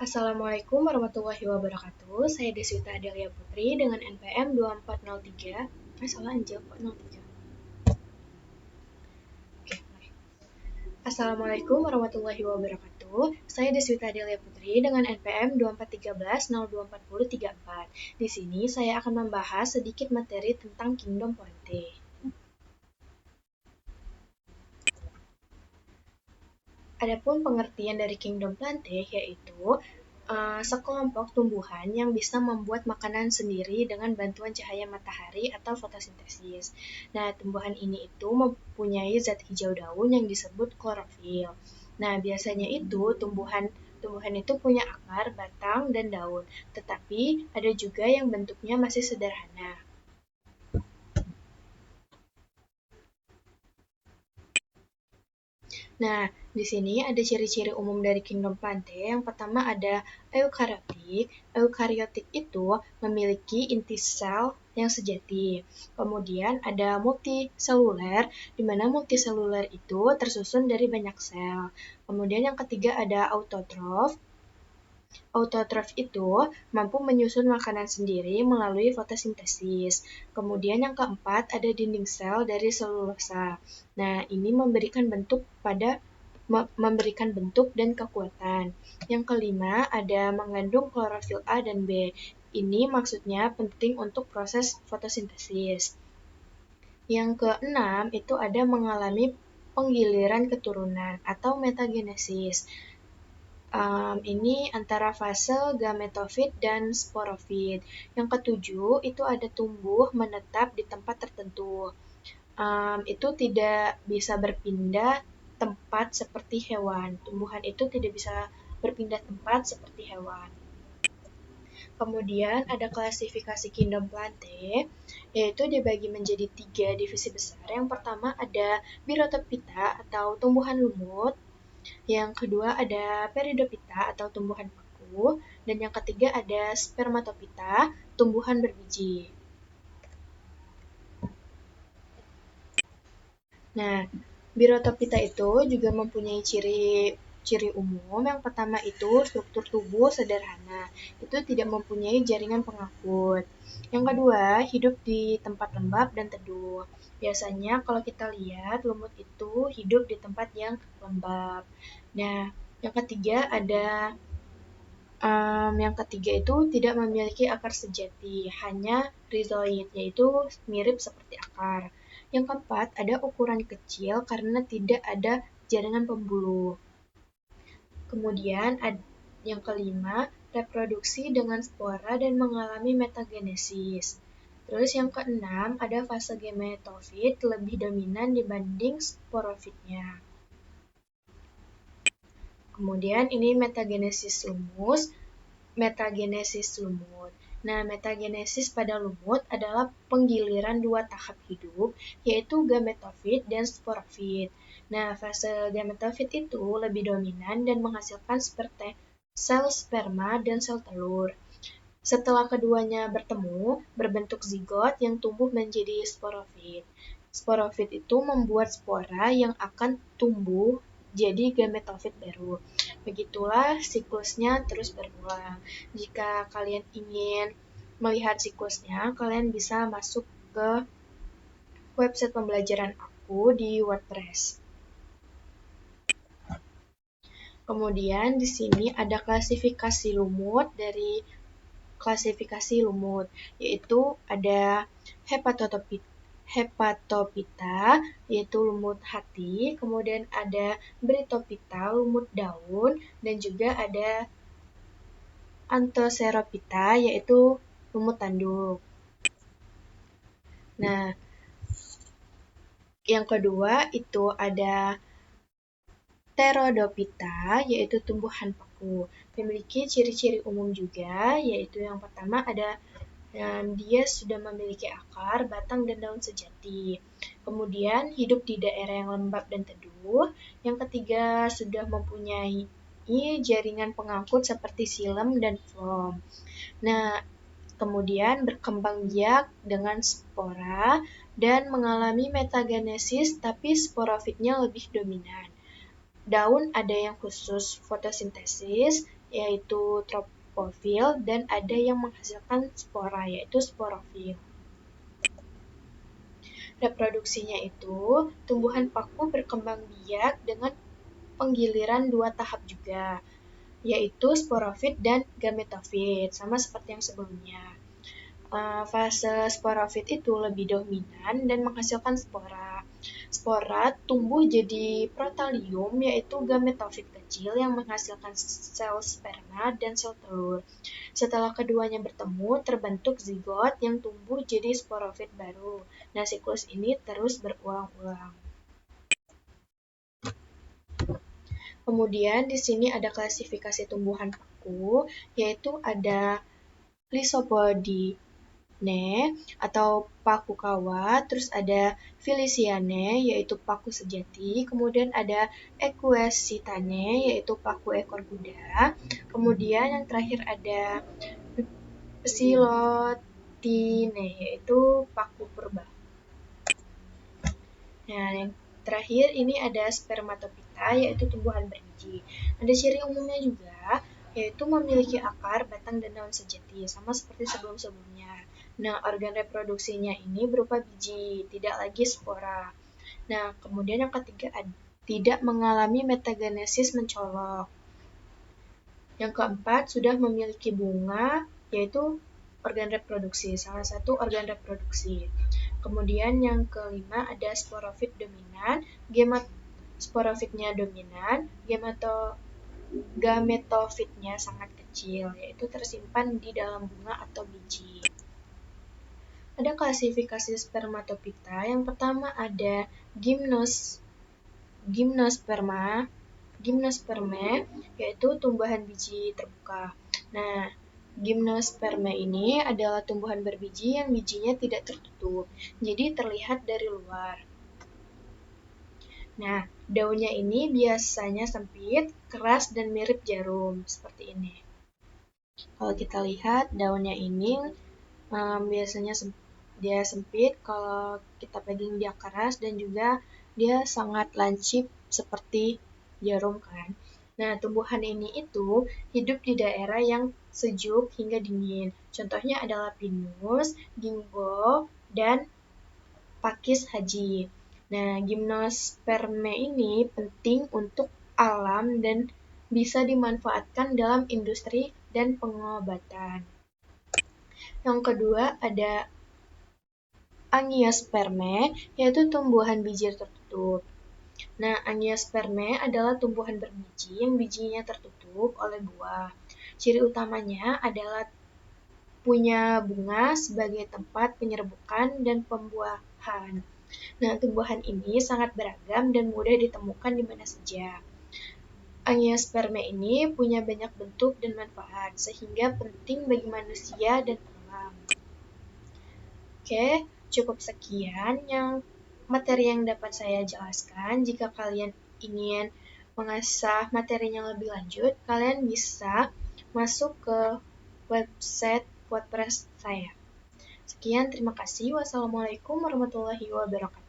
Assalamualaikum warahmatullahi wabarakatuh. Saya Deswita Adelia Putri dengan NPM 2403. Salah anjir kok 03. Oke, mari. Assalamualaikum warahmatullahi wabarakatuh. Saya Deswita Adelia Putri dengan NPM 2413 Di sini saya akan membahas sedikit materi tentang Kingdom Plantae. Adapun pengertian dari Kingdom Plantae yaitu sekelompok tumbuhan yang bisa membuat makanan sendiri dengan bantuan cahaya matahari atau fotosintesis. Nah, tumbuhan ini itu mempunyai zat hijau daun yang disebut klorofil. Nah, biasanya itu tumbuhan itu punya akar, batang, dan daun. Tetapi ada juga yang bentuknya masih sederhana. Nah, di sini ada ciri-ciri umum dari Kingdom Plantae. Yang pertama ada eukaryotik. Eukaryotik itu memiliki inti sel yang sejati. Kemudian ada multiseluler, di mana multiseluler itu tersusun dari banyak sel. Kemudian yang ketiga ada autotrof. Autotrof itu mampu menyusun makanan sendiri melalui fotosintesis. Kemudian yang keempat ada dinding sel dari selulosa. Nah, ini memberikan bentuk dan kekuatan. Yang kelima ada mengandung klorofil A dan B. Ini maksudnya penting untuk proses fotosintesis. Yang keenam itu ada mengalami penggiliran keturunan atau metagenesis. Ini antara fase gametofit dan sporofit. Yang ketujuh itu ada tumbuh menetap di tempat tertentu. Itu tidak bisa berpindah tempat seperti hewan. Tumbuhan itu tidak bisa berpindah tempat seperti hewan. Kemudian ada klasifikasi Kingdom Plantae, yaitu dibagi menjadi 3 divisi besar. Yang pertama ada Birotophyta atau tumbuhan lumut. Yang kedua ada Peridophyta atau tumbuhan paku. Dan yang ketiga ada Spermatophyta, tumbuhan berbiji. Nah, Birotophyta itu juga mempunyai ciri umum. Yang pertama itu struktur tubuh sederhana. Itu tidak mempunyai jaringan pengangkut. Yang kedua, hidup di tempat lembab dan teduh. Biasanya kalau kita lihat lumut itu hidup di tempat yang lembab. Nah, yang ketiga itu tidak memiliki akar sejati, hanya rhizoid, yaitu mirip seperti akar. Yang keempat, ada ukuran kecil karena tidak ada jaringan pembuluh. Kemudian, yang kelima, reproduksi dengan spora dan mengalami metagenesis. Terus yang keenam, ada fase gametofit lebih dominan dibanding sporofitnya. Kemudian ini metagenesis lumut. Nah, metagenesis pada lumut adalah penggiliran dua tahap hidup, yaitu gametofit dan sporofit. Nah, fase gametofit itu lebih dominan dan menghasilkan sel sperma dan sel telur. Setelah keduanya bertemu, berbentuk zigot yang tumbuh menjadi sporofit. Sporofit itu membuat spora yang akan tumbuh jadi gametofit baru. Begitulah siklusnya terus berulang. Jika kalian ingin melihat siklusnya, kalian bisa masuk ke website pembelajaran aku di WordPress. Kemudian di sini ada klasifikasi lumut yaitu ada Hepatophyta, yaitu lumut hati, kemudian ada Brytophyta, lumut daun, dan juga ada Anthocerophyta, yaitu lumut tanduk. Nah, yang kedua itu ada Pterodophyta, yaitu tumbuhan paku. Memiliki ciri-ciri umum juga, yaitu yang pertama ada dia sudah memiliki akar, batang, dan daun sejati. Kemudian hidup di daerah yang lembab dan teduh. Yang ketiga sudah mempunyai jaringan pengangkut seperti xilem dan floem. Nah, kemudian berkembang biak dengan spora dan mengalami metagenesis, tapi sporofitnya lebih dominan. Daun ada yang khusus fotosintesis yaitu tropofil, dan ada yang menghasilkan spora, yaitu sporofil. Reproduksinya itu, tumbuhan paku berkembang biak dengan penggiliran dua tahap juga, yaitu sporofit dan gametofit, sama seperti yang sebelumnya. Fase sporofit itu lebih dominan dan menghasilkan spora. Spora tumbuh jadi protalium, yaitu gametofit kecil yang menghasilkan sel sperma dan sel telur. Setelah keduanya bertemu, terbentuk zigot yang tumbuh jadi sporofit baru. Nah, siklus ini terus berulang-ulang. Kemudian di sini ada klasifikasi tumbuhan paku, yaitu ada Lysopodine atau paku kawat, terus ada Feliciane yaitu paku sejati, kemudian ada Equisitane yaitu paku ekor kuda, kemudian yang terakhir ada Psilotine yaitu paku purba. Nah, yang terakhir ini ada Spermatophyta yaitu tumbuhan berbiji. Ada ciri umumnya juga, yaitu memiliki akar, batang, dan daun sejati, sama seperti sebelum-sebelumnya. Nah, organ reproduksinya ini berupa biji, tidak lagi spora. Nah, kemudian yang ketiga, tidak mengalami metagenesis mencolok. Yang keempat, sudah memiliki bunga, yaitu organ reproduksi, salah satu organ reproduksi. Kemudian yang kelima ada sporofit dominan, sporofitnya dominan, gametofitnya sangat kecil, yaitu tersimpan di dalam bunga atau biji. Ada klasifikasi spermatophyta. Yang pertama ada gymnosperme, yaitu tumbuhan biji terbuka. Nah, gymnosperme ini adalah tumbuhan berbiji yang bijinya tidak tertutup, jadi terlihat dari luar. Nah, daunnya ini biasanya sempit, keras, dan mirip jarum, seperti ini. Kalau kita lihat daunnya ini biasanya dia sempit, kalau kita pegang dia keras, dan juga dia sangat lancip seperti jarum kan. Nah, tumbuhan ini itu hidup di daerah yang sejuk hingga dingin. Contohnya adalah pinus, ginkgo, dan pakis haji. Nah, gymnosperme ini penting untuk alam dan bisa dimanfaatkan dalam industri dan pengobatan. Yang kedua ada angiosperme, yaitu tumbuhan biji tertutup. Nah, angiosperme adalah tumbuhan berbiji yang bijinya tertutup oleh buah. Ciri utamanya adalah punya bunga sebagai tempat penyerbukan dan pembuahan. Nah, tumbuhan ini sangat beragam dan mudah ditemukan di mana saja. Angiosperme ini punya banyak bentuk dan manfaat, sehingga penting bagi manusia dan alam. Oke, cukup sekian materi yang dapat saya jelaskan. Jika kalian ingin mengasah materinya lebih lanjut, kalian bisa masuk ke website WordPress saya. Sekian, terima kasih. Wassalamualaikum warahmatullahi wabarakatuh.